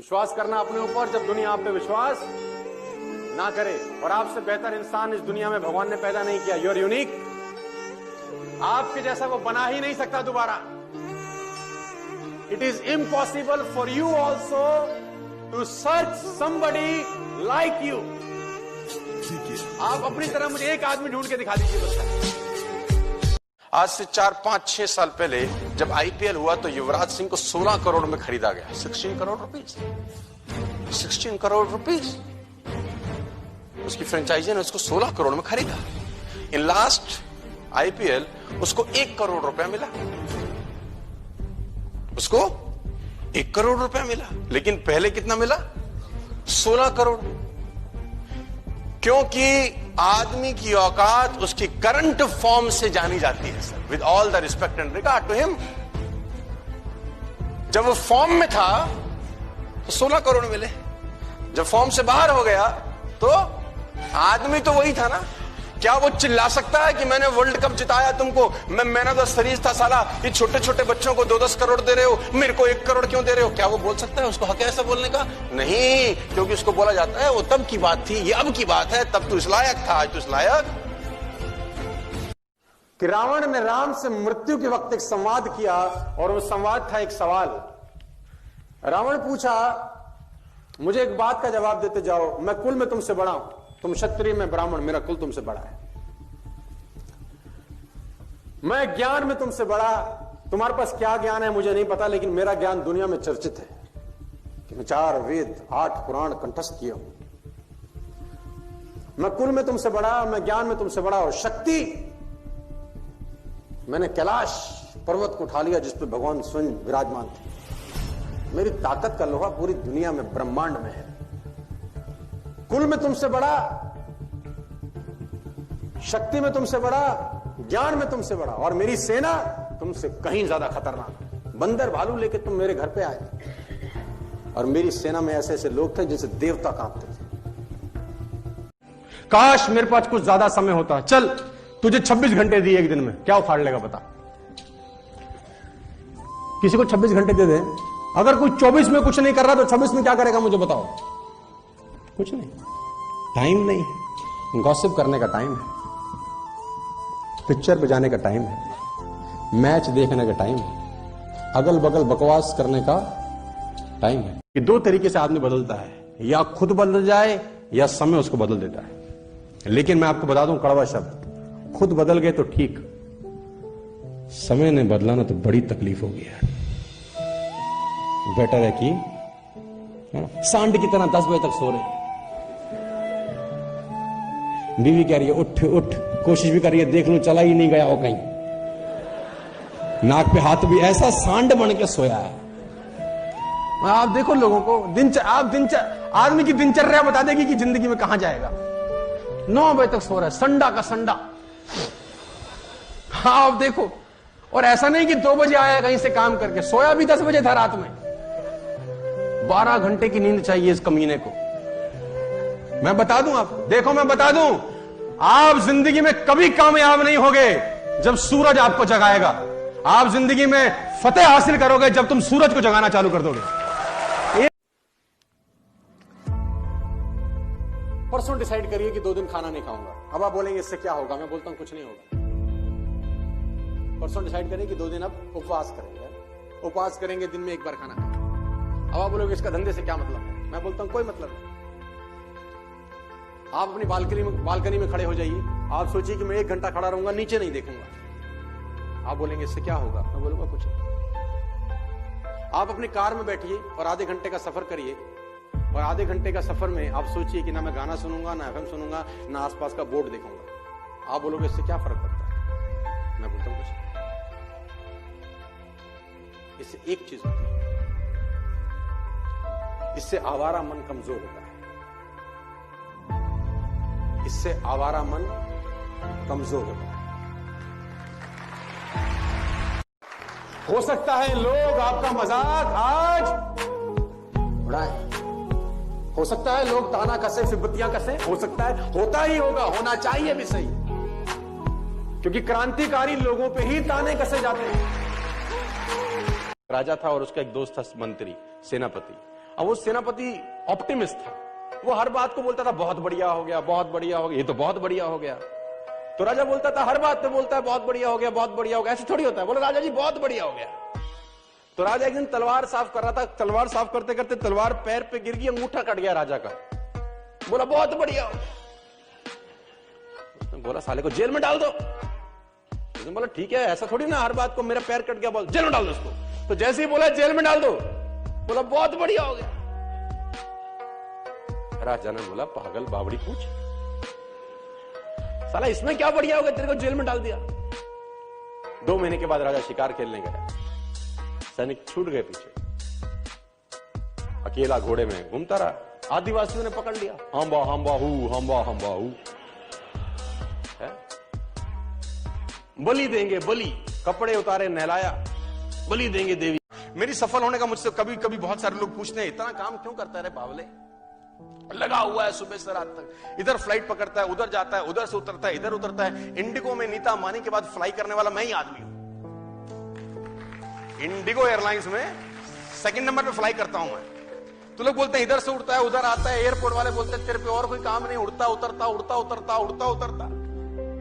विश्वास करना अपने ऊपर जब दुनिया आप पे विश्वास ना करे। और आपसे बेहतर इंसान इस दुनिया में भगवान ने पैदा नहीं किया। You are unique. आपके जैसा वो बना ही नहीं सकता दोबारा। It is impossible for you also to search somebody like you. आप अपनी तरह मुझे एक आदमी ढूंढ के दिखा दीजिए बस। आज से 4-5-6 साल पहले जब आईपीएल हुआ तो युवराज सिंह को 16 करोड़ में खरीदा गया। 16 करोड़ रुपीज, 16 करोड़ रुपीज। उसकी फ्रेंचाइजी ने उसको 16 करोड़ में खरीदा। इन लास्ट आईपीएल उसको 1 करोड़ रुपया मिला। उसको 1 करोड़ रुपया मिला, लेकिन पहले कितना मिला? 16 करोड़। क्योंकि आदमी की औकात उसकी करंट फॉर्म से जानी जाती है sir, with all the respect and regard to him. जब वो फॉर्म में था तो 16 करोड़ मिले, जब फॉर्म से बाहर हो गया तो आदमी तो वही था ना। क्या वो चिल्ला सकता है कि मैंने वर्ल्ड कप जिताया तुमको, मैं मैन ऑफ द सीरीज था साला, ये छोटे छोटे बच्चों को 2-10 करोड़ दे रहे हो, मेरे को 1 करोड़ क्यों दे रहे हो? क्या वो बोल सकता है? उसको हक है ऐसा बोलने का? नहीं, क्योंकि उसको बोला जाता है वो तब की बात थी, ये अब की बात है। तब तू इस लायक था, आज तू इस लायक। कि रावण ने राम से मृत्यु के वक्त एक संवाद किया और वो संवाद था एक सवाल। रावण पूछा, मुझे एक बात का जवाब देते जाओ, मैं कुल में तुमसे बड़ा हूं, तुम क्षत्रिय में ब्राह्मण, मेरा कुल तुमसे बड़ा है। मैं ज्ञान में तुमसे बड़ा, तुम्हारे पास क्या ज्ञान है मुझे नहीं पता, लेकिन मेरा ज्ञान दुनिया में चर्चित है कि मैं 4 वेद 8 पुराण कंठस्थ किया हूं। मैं कुल में तुमसे बड़ा, मैं ज्ञान में तुमसे बड़ा, और शक्ति मैंने कैलाश पर्वत को उठा लिया जिस पे भगवान स्वयं विराजमान थे। मेरी ताकत का लोहा पूरी दुनिया में ब्रह्मांड में है। कुल में तुमसे बड़ा, शक्ति में तुमसे बड़ा, ज्ञान में तुमसे बड़ा, और मेरी सेना तुमसे कहीं ज्यादा खतरनाक। बंदर भालू लेके तुम मेरे घर पे आए और मेरी सेना में ऐसे ऐसे लोग थे जिनसे देवता कांपते थे। काश मेरे पास कुछ ज्यादा समय होता। चल तुझे 26 घंटे दिए एक दिन में, क्या उखाड़ लेगा बता? किसी को 26 घंटे दे दे, अगर कोई 24 में कुछ नहीं कर रहा तो 26 में क्या करेगा मुझे बताओ? कुछ नहीं। टाइम नहीं, गॉसिप करने का टाइम है, पिक्चर पे जाने का टाइम है, मैच देखने का टाइम है, अगल बगल बकवास करने का टाइम है। कि 2 तरीके से आदमी बदलता है, या खुद बदल जाए या समय उसको बदल देता है। लेकिन मैं आपको बता दूं कड़वा शब्द, खुद बदल गए तो ठीक, समय ने बदला ना तो बड़ी तकलीफ होगी यार। बेटर है कि सांड की तरह 10 बजे तक सो रहे, बीवी कह रही है उठ उठ, कोशिश भी कर रही है देख लूं चला ही नहीं गया हो कहीं, नाक पे हाथ भी, ऐसा सांड बन के सोया है। आप देखो लोगों को, आदमी की दिनचर्या बता देगी कि जिंदगी में कहां जाएगा। 9 बजे तक सो रहा है, संडा का संडा। हाँ आप देखो, और ऐसा नहीं कि 2 बजे आया कहीं से काम करके, सोया भी 10 बजे था रात में। 12 घंटे की नींद चाहिए इस कमीने को। मैं बता दूं आपको, देखो मैं बता दूं, आप जिंदगी में कभी कामयाब नहीं होगे जब सूरज आपको जगाएगा। आप जिंदगी में फतेह हासिल करोगे जब तुम सूरज को जगाना चालू कर दोगे। परसों डिसाइड करिए कि 2 दिन खाना नहीं खाऊंगा। अब आप बोलेंगे इससे क्या होगा? मैं बोलता हूं कुछ नहीं होगा। परसों डिसाइड करिए कि 2 दिन अब उपवास करेंगे। उपवास करेंगे, दिन में 1 बार खाना खाएंगे। अब आप बोलोगे इसका धंधे से क्या मतलब है? मैं बोलता हूं कोई मतलब नहीं। आप अपनी बालकनी में खड़े हो जाइए, आप सोचिए कि मैं 1 घंटा खड़ा रहूंगा, नीचे नहीं देखूंगा। आप बोलेंगे इससे क्या होगा? मैं बोलूंगा कुछ नहीं। आप अपनी कार में बैठिए और आधे घंटे का सफर करिए, और आधे घंटे का सफर में आप सोचिए कि ना मैं गाना सुनूंगा, ना एफएम सुनूंगा, ना आसपास का बोर्ड देखूंगा। आप बोलोगे इससे क्या फर्क पड़ता है? मैं बोलता हूं कुछ नहीं। इससे एक चीज होती है, इससे आवारा मन कमजोर होता है। इससे आवारा मन कमजोर होता है। हो सकता है लोग आपका मजाक आज उड़ाए, हो सकता है लोग ताना कसे, सिब्बतियां कसे, हो सकता है, होता ही होगा, होना चाहिए भी सही, क्योंकि क्रांतिकारी लोगों पे ही ताने कसे जाते हैं। राजा था और उसका एक दोस्त था मंत्री, सेनापति, अब वो सेनापति ऑप्टिमिस्ट था, वो हर बात को बोलता था बहुत बढ़िया हो गया, बहुत बढ़िया हो गया, ये तो बहुत बढ़िया हो गया। तो राजा बोलता था, हर बात पे बोलता है बहुत बढ़िया हो गया, बहुत बढ़िया हो गया, ऐसे थोड़ी होता है। बोला राजा जी बहुत बढ़िया हो गया। तो राजा एक दिन तलवार साफ कर रहा था, तलवार साफ करते करते तलवार पैर पे गिर गई, अंगूठा कट गया राजा का। बोला बहुत बढ़िया हो गया। उसने बोला साले को जेल में डाल दो। उसने बोला ठीक है, ऐसा थोड़ी ना हर बात को मेरा पैर कट गया बोल जेल में डाल दो उसको। तो जैसे ही बोला जेल में डाल दो, बोला बहुत बढ़िया हो गया। राजा ने बोला पागल बावड़ी पूछ, साला इसमें क्या बढ़िया हो गया, तेरे को जेल में डाल दिया। 2 महीने के बाद राजा शिकार खेलने गया, सैनिक छूट गए पीछे, अकेला घोड़े में घूमता रहा। आदिवासियों ने पकड़ लिया, हम्बा हम्बा हू, हम्बा हम्बा हू। बलि देंगे बलि, कपड़े उतारे नहलाया, बलि देंगे देवी। मेरी सफल होने का मुझसे कभी कभी बहुत सारे लोग पूछते हैं, इतना काम क्यों करता है रे बावले, लगा हुआ है सुबह से रात तक, इधर फ्लाइट पकड़ता है, उधर जाता है, उधर से उतरता है, इधर उतरता है। इंडिगो में नीता अंबानी के बाद फ्लाई करने वाला मैं ही आदमी हूं। इंडिगो एयरलाइंस में 2nd नंबर पे फ्लाई करता हूं मैं। तो लोग बोलते हैं इधर से उड़ता है, उधर आता है। एयरपोर्ट वाले बोलते हैं तेरे पे और कोई काम नहीं, उड़ता उतरता उड़ता उतरता उड़ता उतरता।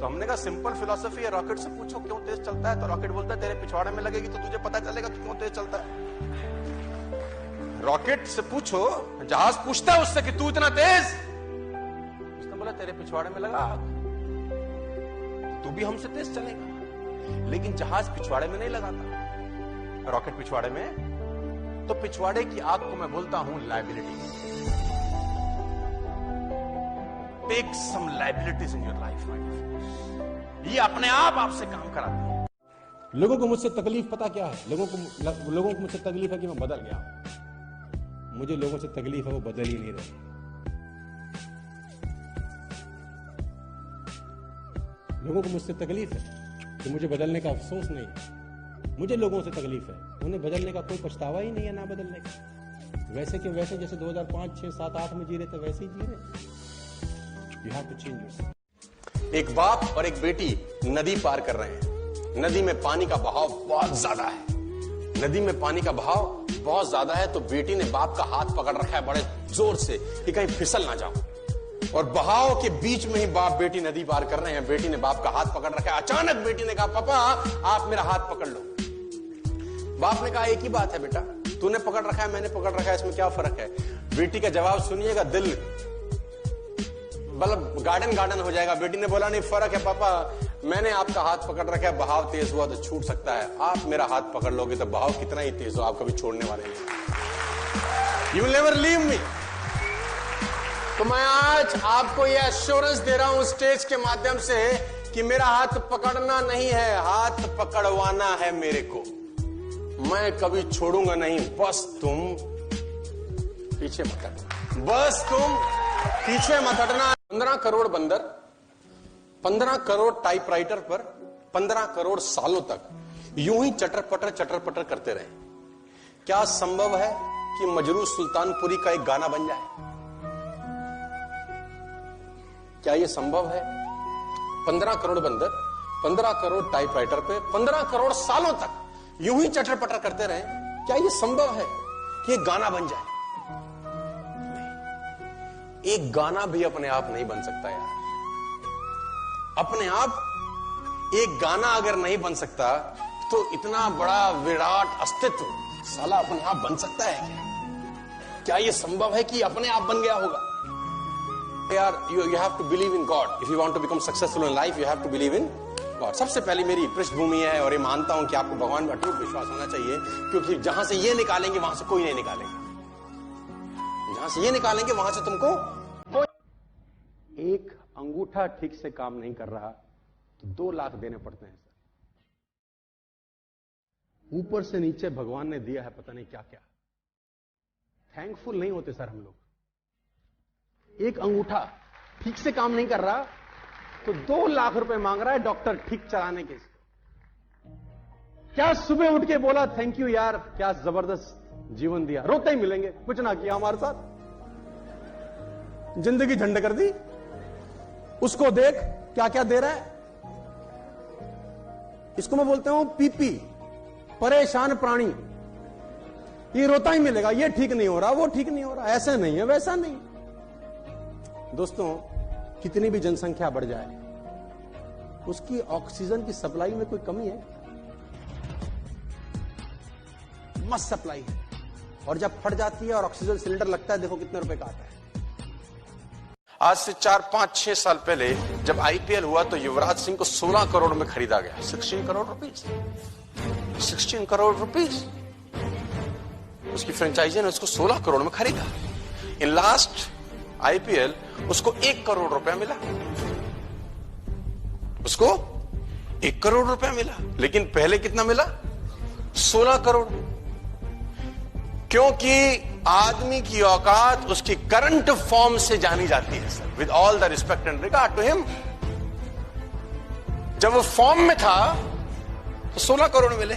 तो हमने कहा सिंपल फिलॉसफी है, रॉकेट से पूछो क्यों तेज चलता है, तो रॉकेट बोलता है तेरे पिछवाड़े में लगेगी तो तुझे पता चलेगा कि क्यों तेज चलता है। रॉकेट से पूछो, जहाज पूछता है उससे कि तू इतना तेज, उसने बोला तेरे पिछवाड़े में लगा आग, तू भी हमसे तेज चलेगा। लेकिन जहाज पिछवाड़े में नहीं लगाता, रॉकेट पिछवाड़े में। तो पिछवाड़े की आग को मैं बोलता हूं liability. Take some liabilities in your life. ये अपने आप आपसे काम कराते हैं। लोगों को मुझसे तकलीफ पता क्या है, लोगों को मुझसे तकलीफ है कि मैं बदल गया। मुझे लोगों से तकलीफ है वो बदल ही नहीं रहे। लोगों को मुझसे तकलीफ है कि मुझे बदलने का अफसोस नहीं है। मुझे लोगों से तकलीफ है, उन्हें बदलने का कोई पछतावा ही नहीं है ना बदलने का। वैसे के वैसे जैसे 2005, 6, 7, 8 में जी रहे थे वैसे ही जी रहे। You have to change yourself. एक बाप और एक बेटी नदी पार कर रहे हैं। नदी में पानी का बहाव बहुत ज्यादा है। नदी में पानी का बहाव बहुत ज्यादा है तो बेटी ने बाप का हाथ पकड़ रखा है बड़े जोर से कि कहीं फिसल ना जाओ। और बहाव के बीच में ही बाप बेटी नदी पार कर रहे हैं। बेटी ने बाप का हाथ पकड़ रखा है। अचानक बेटी ने कहा पापा आप मेरा हाथ पकड़ लो। बाप ने कहा एक ही बात है बेटा, तूने पकड़ रखा है मैंने पकड़ रखा है, इसमें क्या फर्क है। बेटी का जवाब सुनिएगा, दिल मतलब गार्डन हो जाएगा। बेटी ने बोला नहीं फर्क है पापा, मैंने आपका हाथ पकड़ रखा है, बहाव तेज हुआ तो छूट सकता है, आप मेरा हाथ पकड़ लोगे तो बहाव कितना ही तेज हो आप कभी छोड़ने वाले नहीं। You will never leave me. तो मैं आज आपको यह एश्योरेंस दे रहा हूं स्टेज के माध्यम से कि मेरा हाथ पकड़ना नहीं है, हाथ पकड़वाना है मेरे को। मैं कभी छोड़ूंगा नहीं, बस तुम पीछे मत हटना, बस तुम पीछे मत हटना। 15 करोड़ बंदर 15 करोड़ टाइपराइटर पर 15 करोड़ सालों तक यूं ही चटर पटर करते रहे। क्या संभव है कि मजरू सुल्तानपुरी का एक गाना बन जाए? क्या यह संभव है? 15 करोड़ बंदर 15 करोड़ टाइपराइटर पे 15 करोड़ सालों तक यूं ही चटर पटर करते रहे, क्या यह संभव है कि एक गाना बन जाए? नहीं, एक गाना भी अपने आप नहीं बन सकता यार। अपने आप एक गाना अगर नहीं बन सकता तो इतना बड़ा विराट अस्तित्व साला अपने आप बन सकता है क्या? क्या यह संभव है कि अपने आप बन गया होगा? यार you have to believe in God. If you want to become successful in life, you have to believe in God. सबसे पहली मेरी पृष्ठभूमि है और ये मानता हूं कि आपको भगवान में अटूट विश्वास होना चाहिए, क्योंकि जहां से ये निकालेंगे वहां से कोई नहीं निकालेगा। जहां से ये निकालेंगे वहां से तुमको कोई। एक अंगूठा ठीक से काम नहीं कर रहा तो 2 लाख देने पड़ते हैं सर। ऊपर से नीचे भगवान ने दिया है पता नहीं क्या क्या। थैंकफुल नहीं होते सर हम लोग। एक अंगूठा ठीक से काम नहीं कर रहा तो 2 लाख रुपए मांग रहा है डॉक्टर ठीक चलाने के। क्या सुबह उठ के बोला थैंक यू यार, क्या जबरदस्त जीवन दिया, रोते ही मिलेंगे, कुछ ना किया हमारे साथ, जिंदगी झंड कर दी। उसको देख क्या क्या दे रहा है। इसको मैं बोलता हूं पीपी, परेशान प्राणी। ये रोता ही मिलेगा, ये ठीक नहीं हो रहा, वो ठीक नहीं हो रहा, ऐसा नहीं है, वैसा नहीं। दोस्तों, कितनी भी जनसंख्या बढ़ जाए, उसकी ऑक्सीजन की सप्लाई में कोई कमी है? मस्त सप्लाई है। और जब फट जाती है और ऑक्सीजन सिलेंडर लगता है, देखो कितने रुपए का आता है। आज से 4-5-6 साल पहले जब आईपीएल हुआ तो युवराज सिंह को 16 करोड़ में खरीदा गया। 16 करोड़ रुपीस, 16 करोड़ रुपीस। उसकी फ्रेंचाइजी ने उसको 16 करोड़ में खरीदा। इन लास्ट आईपीएल उसको 1 करोड़ रुपया मिला, उसको 1 करोड़ रुपया मिला। लेकिन पहले कितना मिला? 16 करोड़। क्योंकि आदमी की औकात उसकी करंट फॉर्म से जानी जाती है sir, with all the respect and regard to him. जब वो फॉर्म में था तो 16 करोड़ मिले,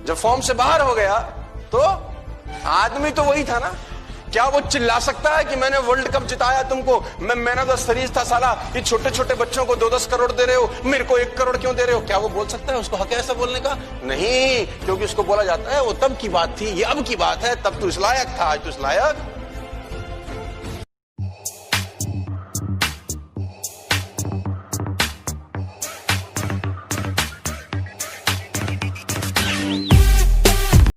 जब फॉर्म से बाहर हो गया तो आदमी तो वही था ना। क्या वो चिल्ला सकता है कि मैंने वर्ल्ड कप जिताया तुमको, मैं मैन ऑफ द सीरीज था साला, ये छोटे छोटे बच्चों को 2-10 करोड़ दे रहे हो, मेरे को 1 करोड़ क्यों दे रहे हो? क्या वो बोल सकता है? उसको हक है ऐसा बोलने का? नहीं, क्योंकि उसको बोला जाता है वो तब की बात थी, ये अब की बात है। तब तू इस लायक था, आज तू इस लायक